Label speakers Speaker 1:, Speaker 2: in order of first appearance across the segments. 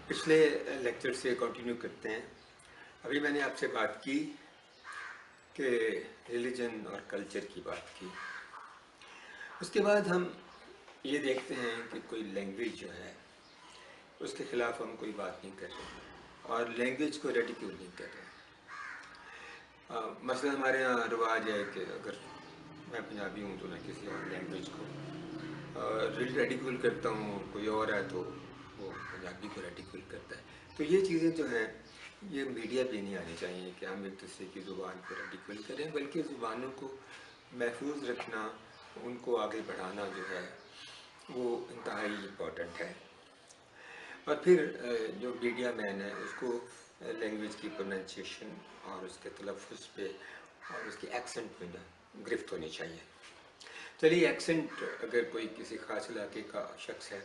Speaker 1: پچھلے لیکچر سے کنٹینیو کرتے ہیں۔ ابھی میں نے آپ سے بات کی کہ ریلیجن اور کلچر کی بات کی۔ اس کے بعد ہم یہ دیکھتے ہیں کہ کوئی لینگویج جو ہے اس کے خلاف ہم کوئی بات نہیں کر رہے اور لینگویج کو ریڈیکیول نہیں کر رہے۔ مثلا ہمارے یہاں رواج ہے کہ اگر میں پنجابی ہوں تو میں کسی اور لینگویج کو ریڈیکیول کرتا ہوں، کوئی اور ہے تو وہ پنجابی کو ریڈیکیول کرتا ہے۔ تو یہ چیزیں جو ہیں یہ میڈیا پہ نہیں آنی چاہیے کہ ہم ایک دوسرے کی زبان کو ریڈیکیول کریں، بلکہ زبانوں کو محفوظ رکھنا، ان کو آگے بڑھانا جو ہے وہ انتہائی امپورٹنٹ ہے۔ اور پھر جو میڈیا مین ہے اس کو لینگویج کی پروننسیشن اور اس کے تلفظ پہ اور اس کے ایکسنٹ پہ گرفت ہونی چاہیے۔ چلیے ایکسنٹ اگر کوئی کسی خاص علاقے کا شخص ہے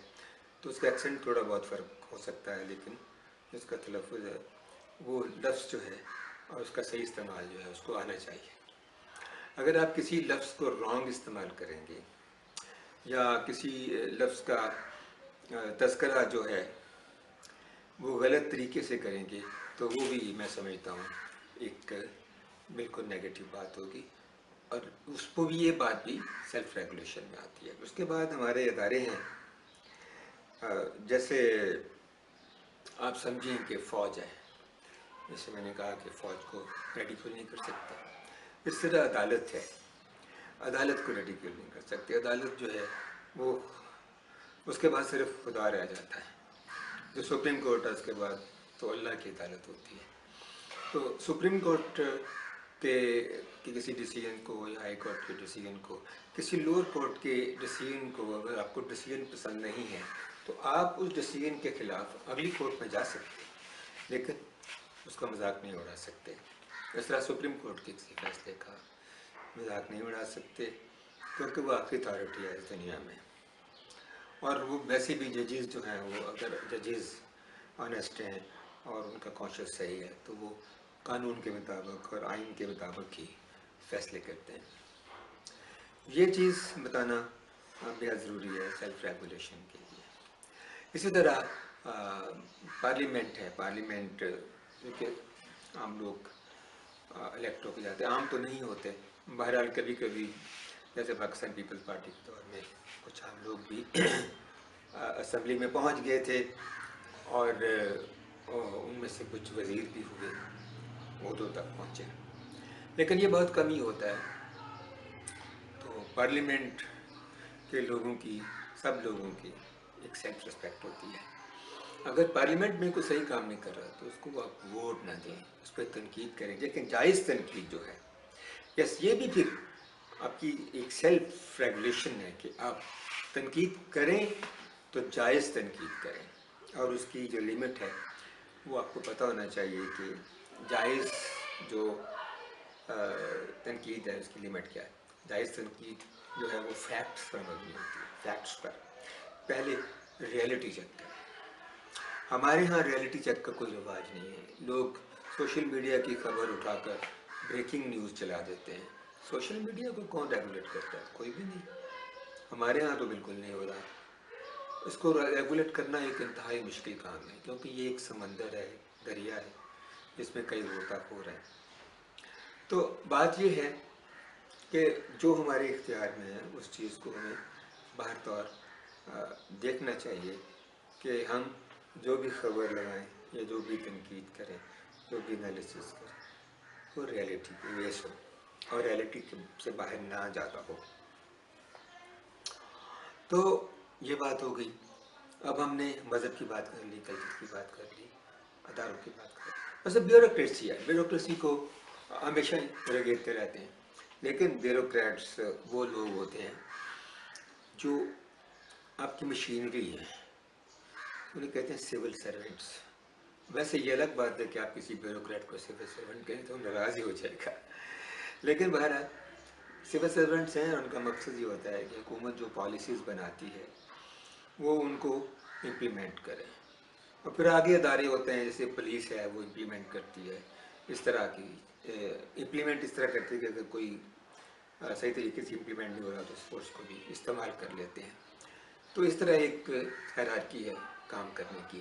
Speaker 1: تو اس کا ایکسنٹ تھوڑا بہت فرق ہو سکتا ہے، لیکن اس کا تلفظ ہے وہ لفظ جو ہے اور اس کا صحیح استعمال جو ہے اس کو آنا چاہیے۔ اگر آپ کسی لفظ کو رانگ استعمال کریں گے یا کسی لفظ کا تذکرہ جو ہے وہ غلط طریقے سے کریں گے تو وہ بھی میں سمجھتا ہوں ایک بالکل نیگیٹو بات ہوگی، اور اس کو بھی یہ بات بھی سیلف ریگولیشن میں آتی ہے۔ اس کے بعد ہمارے ادارے ہیں، جیسے آپ سمجھیں کہ فوج ہے، جیسے میں نے کہا کہ فوج کو ریڈیکیول نہیں کر سکتے، اس طرح عدالت ہے، عدالت کو ریڈیکیول نہیں کر سکتے۔ عدالت جو ہے وہ اس کے بعد صرف خدا رہ جاتا ہے، جو سپریم کورٹ ہے اس کے بعد تو اللہ کی عدالت ہوتی ہے۔ تو سپریم کورٹ کے کسی ڈیسیجن کو یا ہائی کورٹ کے ڈیسیجن کو، کسی لوور کورٹ کے ڈیسیجن کو اگر آپ کو ڈیسیجن پسند نہیں ہے تو آپ اس ڈیسیجن کے خلاف اگلی کورٹ میں جا سکتے ہیں، لیکن اس کا مذاق نہیں اڑا سکتے۔ اس طرح سپریم کورٹ کے کسی فیصلے کا مذاق نہیں اڑا سکتے کیونکہ وہ آخری اتھارٹی ہے اس دنیا میں۔ اور وہ ویسے بھی ججز جو ہیں وہ اگر ججز آنیسٹ ہیں اور ان کا کانشیس صحیح ہے تو وہ قانون کے مطابق اور آئین کے مطابق ہی فیصلے کرتے ہیں۔ یہ چیز بتانا بہت ضروری ہے سیلف ریگولیشن کے لیے۔ اسی طرح پارلیمنٹ ہے، پارلیمنٹ کیونکہ عام لوگ الیکٹ ہو کے جاتے ہیں، عام تو نہیں ہوتے، بہرحال کبھی کبھی جیسے پاکستان پیپلز پارٹی کے دور میں کچھ عام لوگ بھی اسمبلی میں پہنچ گئے تھے اور ان میں سے کچھ وزیر بھی ہوئے، عہدوں تک پہنچے، لیکن یہ بہت کم ہی ہوتا ہے۔ تو پارلیمنٹ کے لوگوں کی، سب لوگوں کی ایک سیلف رسپیکٹ ہوتی ہے۔ اگر پارلیمنٹ میں کوئی صحیح کام نہیں کر رہا تو اس کو آپ ووٹ نہ دیں، اس پہ تنقید کریں، لیکن جائز تنقید جو ہے، یس یہ بھی پھر آپ کی ایک سیلف ریگولیشن ہے کہ آپ تنقید کریں تو جائز تنقید کریں، اور اس کی جو لمٹ ہے وہ آپ کو پتہ ہونا چاہیے کہ جائز جو تنقید ہے اس کی لمٹ کیا ہے۔ جائز تنقید جو ہے وہ فیکٹس پر مبنی ہوتی ہے، فیکٹس پر پہلے ریئلٹی چیک کریں۔ ہمارے ہاں ریئلٹی چیک کا کوئی رواج نہیں ہے، لوگ سوشل میڈیا کی خبر اٹھا کر بریکنگ نیوز چلا دیتے ہیں۔ سوشل میڈیا کو کون ریگولیٹ کرتا ہے؟ کوئی بھی نہیں۔ ہمارے ہاں تو بالکل نہیں ہو رہا۔ اس کو ریگولیٹ کرنا ایک انتہائی مشکل کام ہے کیونکہ یہ ایک سمندر ہے، دریا ہے جس میں کئی غوطہ خور ہیں۔ تو بات یہ ہے کہ جو ہمارے اختیار میں ہے اس چیز کو ہمیں باہر طور دیکھنا چاہیے کہ ہم جو بھی خبر لگائیں یا جو بھی تنقید کریں، جو بھی انالیسس کریں، وہ ریئلٹی پہ بیس ہو اور ریئلٹی سے باہر نہ جاتا ہو۔ تو یہ بات ہو گئی۔ اب ہم نے مذہب کی بات کر لی، کلچر کی بات کر لی، اداروں کی بات کر لی۔ ویسے بیوروکریسی ہے، بیوروکریسی کو ہمیشہ گھیرتے رہتے ہیں، لیکن بیوروکریٹس وہ لوگ ہوتے ہیں جو آپ کی مشینری ہے، انہیں کہتے ہیں سول سرونٹس۔ ویسے یہ الگ بات ہے کہ آپ کسی بیوروکریٹ کو سول سرونٹ کہیں تو ناراض ہی ہو جائے گا، لیکن بہرحال سول سرونٹس ہیں، ان کا مقصد یہ ہوتا ہے کہ حکومت جو پالیسیز بناتی ہے وہ ان کو امپلیمنٹ کرے، اور پھر آگے ادارے ہوتے ہیں جیسے پولیس ہے وہ امپلیمنٹ کرتی ہے، اس طرح کی امپلیمنٹ اس طرح کرتی ہے کہ اگر کوئی صحیح طریقے سے امپلیمنٹ نہیں ہو رہا تو اس فورس کو بھی استعمال کر لیتے ہیں۔ تو اس طرح ایک ہیرارکی ہے کام کرنے کی۔